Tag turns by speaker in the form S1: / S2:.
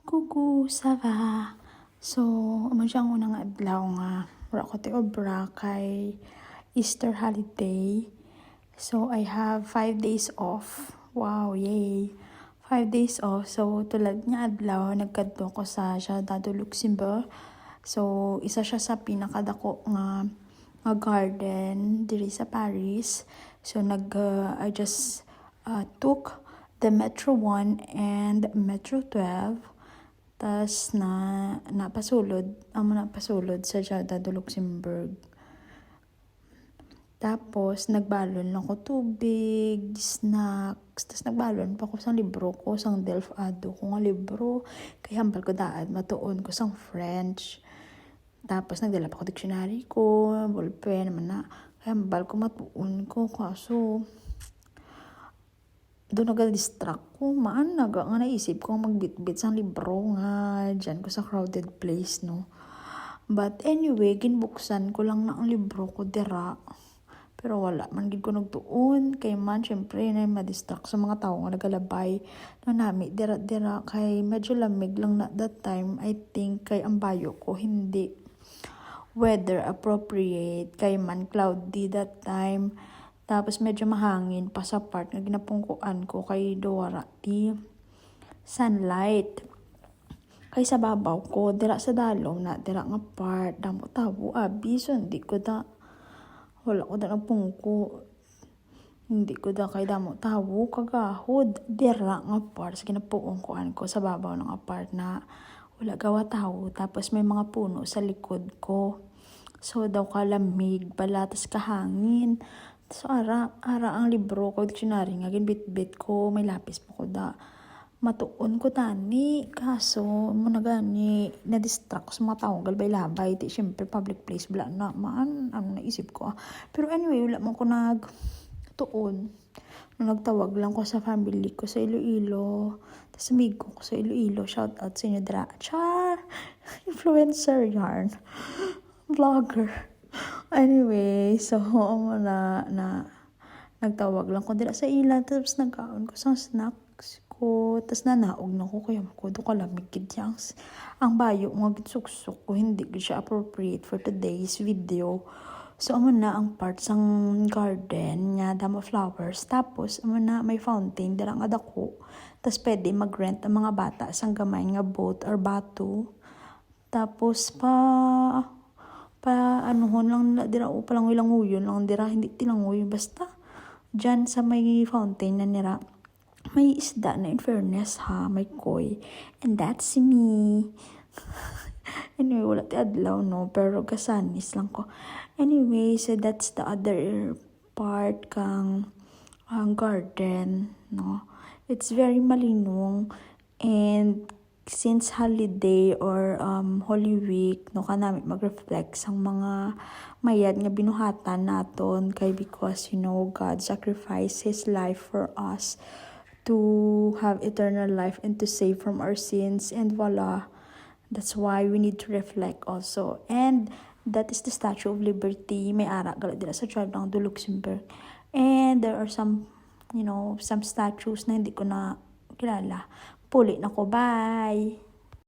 S1: Kuku, ça va? So, amo siyang unang adlaw nga wala ko ti obra kay Easter holiday. So, I have 5 days off. Wow, yay! 5 days off. So, tulad niya adlaw, nagkadto ko sa Jardin Luxembourg. So, isa siya sa pinakadako nga garden diri sa Paris. So, I just took the Metro 1 and Metro 12. Tas napasulod sa Jardin de Luxembourg. Tapos nagbalon lang ko tubig, snacks, tas nagbalon pa ko sang libro ko, sang Delfado ko nga libro. Kaya hambal ko daan, matuon ko sang French. Tapos nagdala pa ko dictionary ko, ballpen naman na. Kaya hambal ko matuon ko, kaso doon nag-distract ko, nga naisip ko magbitbit sa libro nga dyan ko sa crowded place, no. But anyway, ginbuksan ko lang na ang libro ko dira. Pero wala man gid ko nagtuon kay man syempre na ma-distract sa mga tao nga nagalabay no nami dira kay medyo lamig lang na that time. I think kay ang bayo ko hindi weather appropriate kay man cloudy that time. Tapos medyo mahangin pa sa part nga ginapungkuan ko kay Dora ti sunlight. Kay sa babaw ko, dira sa dalong na, dira nga part, damo tabo, so hindi ko da, wala ko da nagpungko. Hindi ko da kay damo tabo, kagahod, dira nga part, sa ginapungkuan ko sa babaw ng part na wala gawa tao. Tapos may mga puno sa likod ko. So daw kalamig, pala, tas kahangin. So, ara ang libro ko, dictionary nga, ginbit-bit ko, may lapis pa ko da. Matuon ko tani, kaso, muna gani, na-distract sa mga tao, galbay-labay, di syempre public place, wala na, ano naisip ko. Pero anyway, wala mo ko nagtuon. Nagtawag lang ko sa family ko sa Iloilo, tas amigo ko sa Iloilo, shout out sa inyo dira. Char! Influencer yarn. Vlogger. Anyway, so nagtawag lang ko dila sa ila, tapos nagkaon ko sang snacks ko, tapos nanaog na ko kaya ko do kalamig gid ang bayo nga gitsuksok ko, hindi gid siya appropriate for today's video. So amo na ang part sang garden nya damo flowers, tapos amo na may fountain dira nga dako, tapos pwede mag-rent ang mga bata sang gamay nga boat or bato. Tapos anuhon lang dira o palang ilanguyon lang dira, hindi tilanguyon basta dyan sa may fountain na nira may isda na, in fairness ha, may koi, and that's me. Anyway, wala ti adlaw no, pero kasanis lang ko. Anyway, so that's the other part kang garden, no. It's very malinong, and since holiday or Holy Week, no, kanami mag-reflect sa mga mayad nga binuhatan naton kay because God sacrificed His life for us to have eternal life and to save from our sins, and voila, that's why we need to reflect also. And that is the Statue of Liberty, may ara gala dila sa Jardin de Luxembourg, and there are some some statues na hindi ko na kilala. Puli na ko, bye!